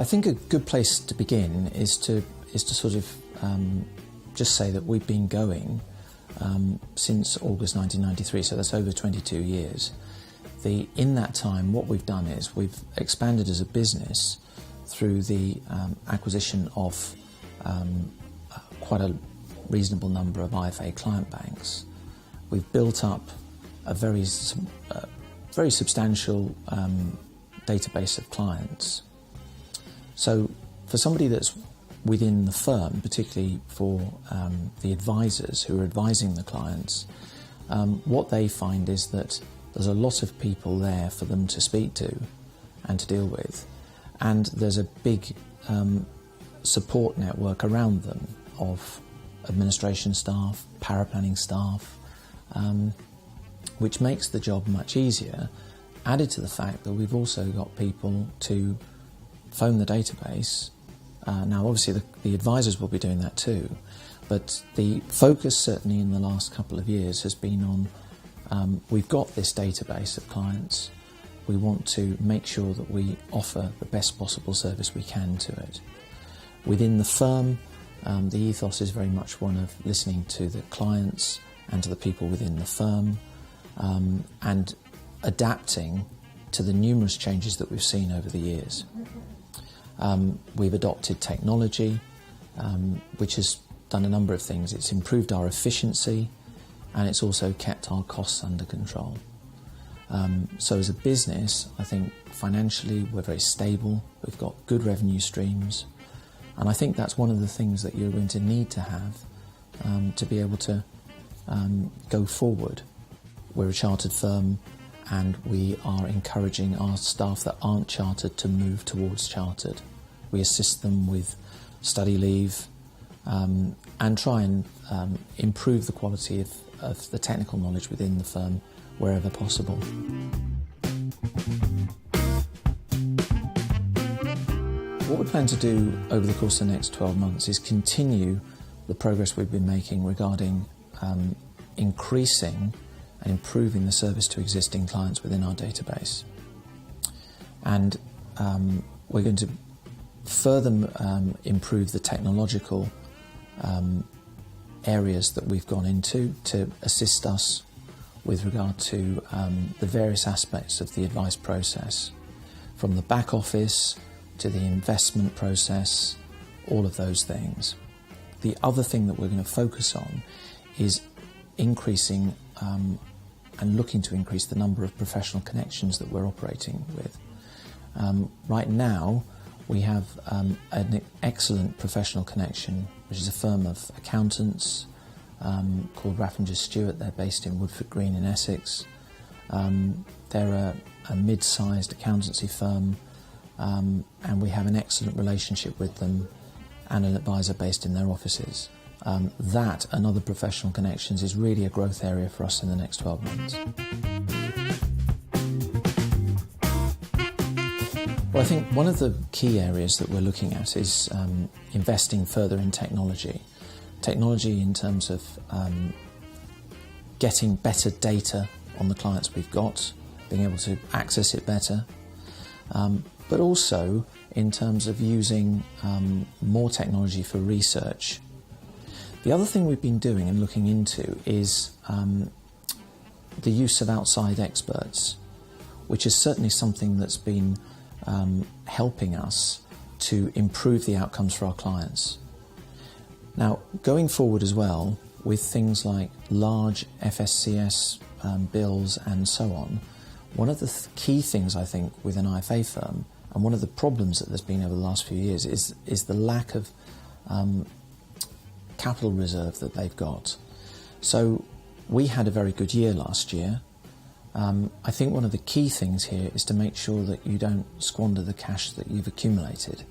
I think a good place to begin is to sort of just say that we've been going since August 1993, so that's over 22 years. In that time, what we've done is we've expanded as a business through the acquisition of quite a reasonable number of IFA client banks. We've built up a very substantial database of clients. So for somebody that's within the firm, particularly for the advisors who are advising the clients, what they find is that there's a lot of people there for them to speak to and to deal with, and there's a big support network around them of administration staff, paraplanning staff, which makes the job much easier, added to the fact that we've also got people to phone the database. Now obviously the advisors will be doing that too, but the focus certainly in the last couple of years has been on we've got this database of clients, we want to make sure that we offer the best possible service we can to it. Within the firm, the ethos is very much one of listening to the clients and to the people within the firm, and adapting to the numerous changes that we've seen over the years. We've adopted technology, which has done a number of things. It's improved our efficiency, and it's also kept our costs under control. So as a business, I think financially we're very stable, we've got good revenue streams, and I think that's one of the things that you're going to need to have to be able to go forward. We're a chartered firm, and we are encouraging our staff that aren't chartered to move towards chartered. We assist them with study leave and try and improve the quality of the technical knowledge within the firm wherever possible. What we plan to do over the course of the next 12 months is continue the progress we've been making regarding increasing and improving the service to existing clients within our database. And we're going to further improve the technological areas that we've gone into to assist us with regard to the various aspects of the advice process, from the back office to the investment process, all of those things. The other thing that we're going to focus on is increasing and looking to increase the number of professional connections that we're operating with. Right now, we have an excellent professional connection, which is a firm of accountants called Raffinger Stewart. They're based in Woodford Green in Essex. They're a mid-sized accountancy firm, and we have an excellent relationship with them and an advisor based in their offices. That and other professional connections is really a growth area for us in the next 12 months. Well, I think one of the key areas that we're looking at is investing further in technology. Technology in terms of getting better data on the clients we've got, being able to access it better, but also in terms of using more technology for research. The other thing we've been doing and looking into is the use of outside experts, which is certainly something that's been helping us to improve the outcomes for our clients. Now, going forward as well, with things like large FSCS bills and so on, one of the key things I think with an IFA firm, and one of the problems that there's been over the last few years, is the lack of capital reserve that they've got. So we had a very good year last year. I think one of the key things here is to make sure that you don't squander the cash that you've accumulated.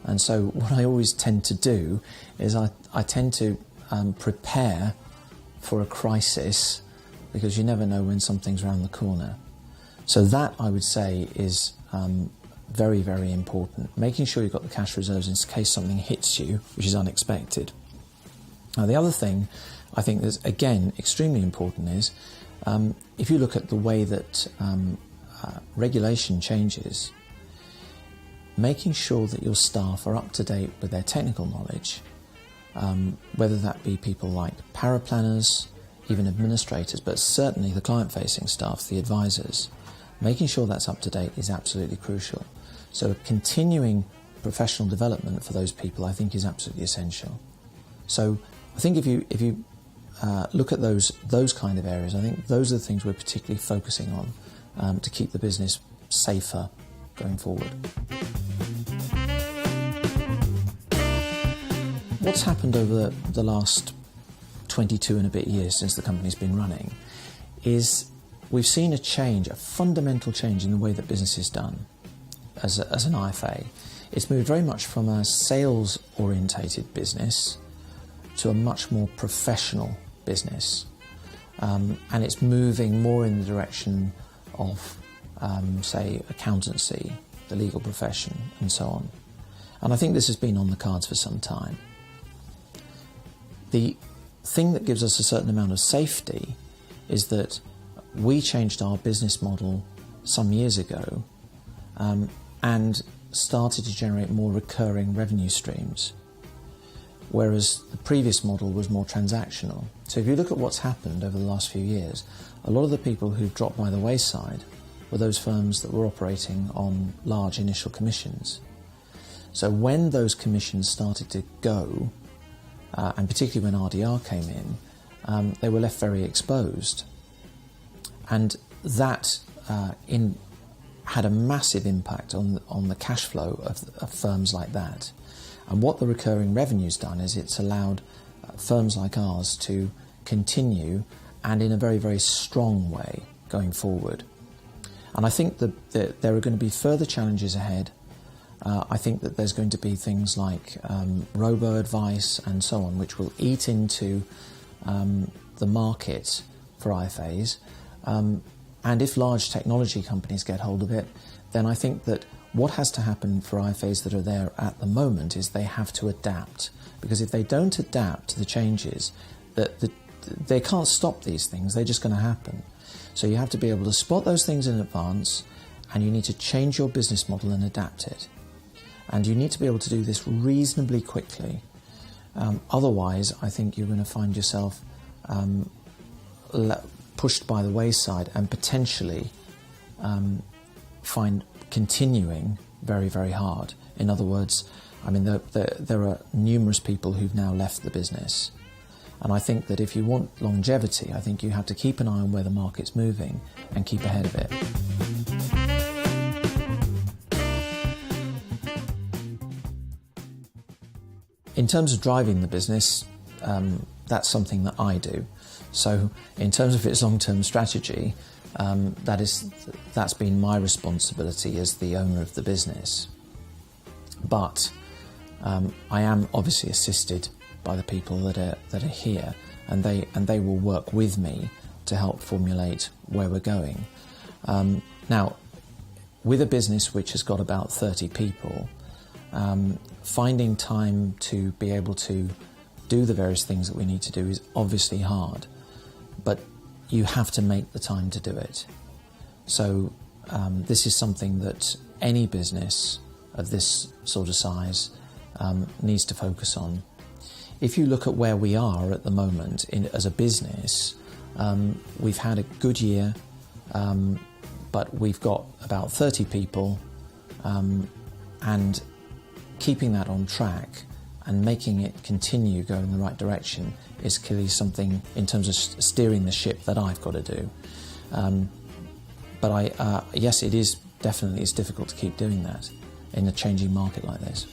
And so what I always tend to do is I tend to prepare for a crisis, because you never know when something's around the corner. So that, I would say, is very, very important. Making sure you've got the cash reserves in case something hits you, which is unexpected. Now, the other thing I think that's, again, extremely important is if you look at the way that regulation changes, making sure that your staff are up to date with their technical knowledge, whether that be people like paraplanners, even administrators, but certainly the client-facing staff, the advisors, making sure that's up to date is absolutely crucial. So continuing professional development for those people, I think, is absolutely essential. So I think if you look at those kind of areas, I think those are the things we're particularly focusing on to keep the business safer going forward. What's happened over the last 22 and a bit years since the company's been running is we've seen a change, a fundamental change in the way that business is done as an IFA. It's moved very much from a sales-orientated business to a much more professional business. And it's moving more in the direction of, say, accountancy, the legal profession, and so on. And I think this has been on the cards for some time. The thing that gives us a certain amount of safety is that we changed our business model some years ago and started to generate more recurring revenue streams, whereas the previous model was more transactional. So if you look at what's happened over the last few years, a lot of the people who've dropped by the wayside were those firms that were operating on large initial commissions. So when those commissions started to go, and particularly when RDR came in, they were left very exposed. And that had a massive impact on the cash flow of firms like that. And what the recurring revenue's done is it's allowed firms like ours to continue, and in a very, very strong way going forward. And I think that there are going to be further challenges ahead. I think that there's going to be things like robo-advice and so on, which will eat into the market for IFAs. And if large technology companies get hold of it, then I think that what has to happen for IFAs that are there at the moment is they have to adapt. Because if they don't adapt to the changes, they can't stop these things, they're just going to happen. So you have to be able to spot those things in advance, and you need to change your business model and adapt it. And you need to be able to do this reasonably quickly. Otherwise, I think you're going to find yourself pushed by the wayside and potentially find continuing very, very hard. In other words, I mean, there are numerous people who've now left the business. And I think that if you want longevity, I think you have to keep an eye on where the market's moving and keep ahead of it. In terms of driving the business, that's something that I do. So in terms of its long-term strategy, that's been my responsibility as the owner of the business. But I am obviously assisted by the people that are here, and they will work with me to help formulate where we're going. Now, with a business which has got about 30 people, finding time to be able to do the various things that we need to do is obviously hard, but you have to make the time to do it. So this is something that any business of this sort of size needs to focus on. If you look at where we are at the moment as a business, we've had a good year, but we've got about 30 people, and keeping that on track and making it continue going in the right direction is clearly something in terms of steering the ship that I've got to do. But yes, it is definitely, it's difficult to keep doing that in a changing market like this.